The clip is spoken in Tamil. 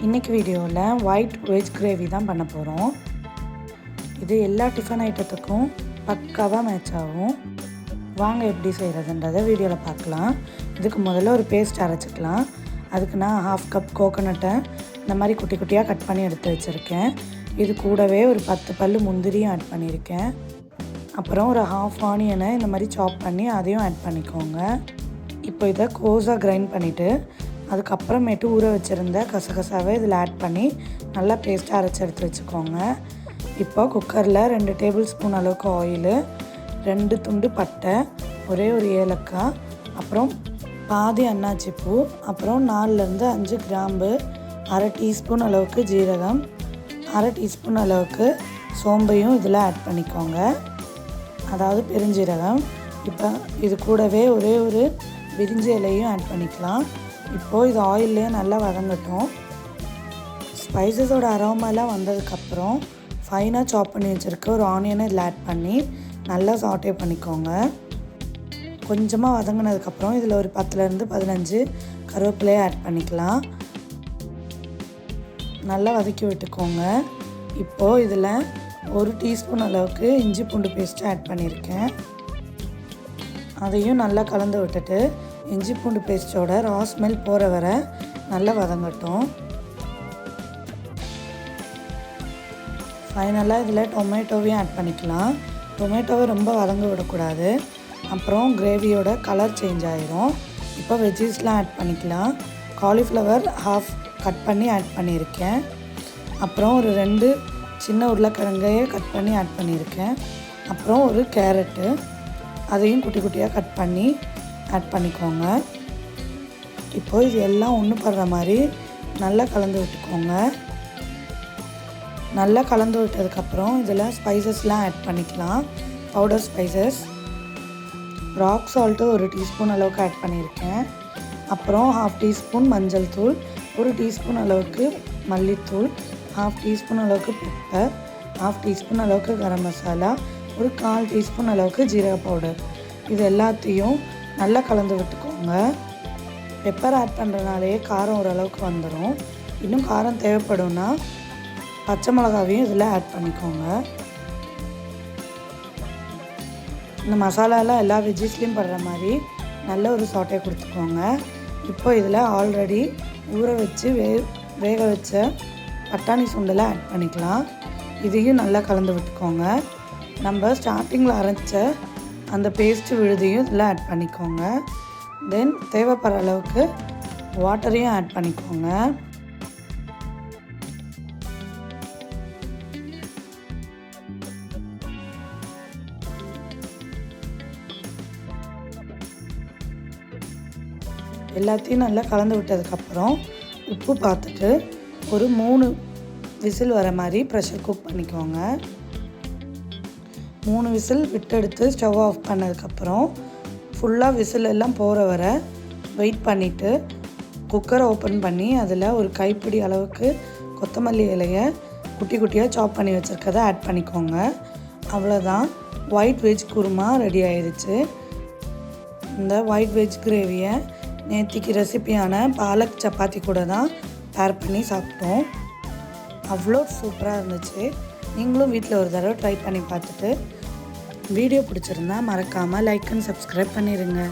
இன்றைக்கி வீடியோவில் ஒயிட் வெஜ் கிரேவி தான் பண்ண போகிறோம். இது எல்லா டிஃபன் ஐட்டத்துக்கும் பக்காவாக மேட்ச் ஆகும். வாங்க எப்படி செய்கிறதுன்றதை வீடியோவில் பார்க்கலாம். இதுக்கு முதல்ல ஒரு பேஸ்ட் அரைச்சிக்கலாம். அதுக்கு நான் 1/2 கப் கோகோனட்டை இந்த மாதிரி குட்டி குட்டியாக கட் பண்ணி எடுத்து வச்சுருக்கேன். இது கூடவே ஒரு 10 பல் முந்திரியும் ஆட் பண்ணியிருக்கேன். அப்புறம் ஒரு 1/2 ஆனியனை இந்த மாதிரி சாப் பண்ணி அதையும் ஆட் பண்ணிக்கோங்க. இப்போ இதை கோஸாக கிரைண்ட் பண்ணிவிட்டு அதுக்கப்புறமேட்டு ஊற வச்சுருந்த கசகசாவை இதில் ஆட் பண்ணி நல்லா பேஸ்ட்டாக அரைச்சி எடுத்து வச்சுக்கோங்க. இப்போ குக்கரில் 2 டேபிள் ஸ்பூன் அளவுக்கு ஆயிலு, 2 துண்டு பட்டை, ஒரே ஒரு ஏலக்காய், அப்புறம் பாதி அன்னாச்சி பூ, அப்புறம் 4லேருந்து 5 கிராம்பு, 1/2 டீஸ்பூன் அளவுக்கு ஜீரகம், 1/2 டீஸ்பூன் அளவுக்கு சோம்பையும் இதில் ஆட் பண்ணிக்கோங்க, அதாவது பெருஞ்சீரகம். இப்போ இது கூடவே ஒரே ஒரு பிரிஞ்சி இலையும் ஆட் பண்ணிக்கலாம். இப்போது இது ஆயிலே நல்லா வதங்கட்டும். ஸ்பைசஸோட அரோமாலாம் வந்ததுக்கப்புறம் ஃபைனாக சாப் பண்ணி வச்சுருக்க ஒரு ஆனியனை இதில் ஆட் பண்ணி நல்லா சாட்டே பண்ணிக்கோங்க. கொஞ்சமாக வதங்கினதுக்கப்புறம் இதில் ஒரு 10லேருந்து 15 கருவேப்பிலையை ஆட் பண்ணிக்கலாம். நல்லா வதக்கி விட்டுக்கோங்க. இப்போது இதில் 1 டீஸ்பூன் அளவுக்கு இஞ்சி பூண்டு பேஸ்ட்டு ஆட் பண்ணியிருக்கேன். அதையும் நல்லா கலந்து விட்டுட்டு இஞ்சி பூண்டு பேஸ்ட்டோட ரா ஸ்மெல் போகிற வரை நல்லா வதங்கட்டும். ஃபைனலாக இதில் டொமேட்டோவையும் ஆட் பண்ணிக்கலாம். டொமேட்டோவை ரொம்ப வதங்க விடக்கூடாது, அப்புறம் கிரேவியோட கலர் சேஞ்ச் ஆகிரும். இப்போ வெஜ்ஜீஸ்லாம் ஆட் பண்ணிக்கலாம். காலிஃப்ளவர் 1/2 கட் பண்ணி ஆட் பண்ணியிருக்கேன். அப்புறம் ஒரு 2 சின்ன உருளைக்கிழங்கையை கட் பண்ணி ஆட் பண்ணியிருக்கேன். அப்புறம் ஒரு கேரட்டு, அதையும் குட்டி குட்டியாக கட் பண்ணி ஆட் பண்ணிக்கோங்க. இப்போது இது எல்லாம் ஒன்று படுற மாதிரி நல்லா கலந்து விட்டுக்கோங்க. நல்லா கலந்து விட்டதுக்கப்புறம் இதில் ஸ்பைசஸ்லாம் ஆட் பண்ணிக்கலாம். Powder spices, rock salt 1 teaspoon அளவுக்கு ஆட் பண்ணியிருக்கேன். அப்புறம் 1/2 டீஸ்பூன் மஞ்சள் தூள், 1 டீஸ்பூன் அளவுக்கு மல்லித்தூள், 1/2 டீஸ்பூன் அளவுக்கு பெப்பர், 1/2 டீஸ்பூன் அளவுக்கு கரம் மசாலா, ஒரு 1/4 டீஸ்பூன் அளவுக்கு ஜீரக பவுடர். இது எல்லாத்தையும் நல்லா கலந்து விட்டுக்கோங்க. பெப்பர் ஆட் பண்ணுறதுனாலேயே காரம் ஓரளவுக்கு வந்துடும். இன்னும் காரம் தேவைப்படும்னா பச்சை மிளகாவையும் இதில் ஆட் பண்ணிக்கோங்க. இந்த மசாலாலாம் எல்லா வெஜ்ஜஸ்லேயும் படுற மாதிரி நல்ல ஒரு சாட்டை கொடுத்துக்கோங்க. இப்போ இதில் ஆல்ரெடி ஊற வச்சு வேக வச்ச பட்டாணி சுண்டலை ஆட் பண்ணிக்கலாம். இதையும் நல்லா கலந்து விட்டுக்கோங்க. நம்ம ஸ்டார்டிங்கில் அரைச்ச அந்த பேஸ்ட்டு விழுதையும் இதில் ஆட் பண்ணிக்கோங்க. தென் தேவைப்படுற அளவுக்கு வாட்டரையும் ஆட் பண்ணிக்கோங்க. எல்லாத்தையும் நல்லா கலந்து விட்டதுக்கப்புறம் உப்பு பார்த்துட்டு ஒரு 3 விசில் வர மாதிரி ப்ரெஷர் குக் பண்ணிக்கோங்க. 3 விசில் விட்டெடுத்து ஸ்டவ் ஆஃப் பண்ணதுக்கப்புறம் ஃபுல்லாக விசில் எல்லாம் போகிற வரை வெயிட் பண்ணிவிட்டு குக்கரை ஓப்பன் பண்ணி அதில் ஒரு கைப்பிடி அளவுக்கு கொத்தமல்லி இலையை குட்டி குட்டியாக சாப் பண்ணி வச்சுருக்கதை ஆட் பண்ணிக்கோங்க. அவ்வளோதான், ஒயிட் வெஜ் குருமா ரெடி ஆயிடுச்சு. இந்த ஒயிட் வெஜ் கிரேவியை நேத்திக்கு ரெசிபியான பாலக் சப்பாத்தி கூட தான் பேர் பண்ணி சாப்பிட்டோம். அவ்வளோ சூப்பராக இருந்துச்சு. நீங்களும் வீட்டில் ஒரு தடவை ட்ரை பண்ணி பார்த்துட்டு வீடியோ பிடிச்சிருந்தா மறக்காமல் லைக் அண்ட் சப்ஸ்கிரைப் பண்ணிடுங்க.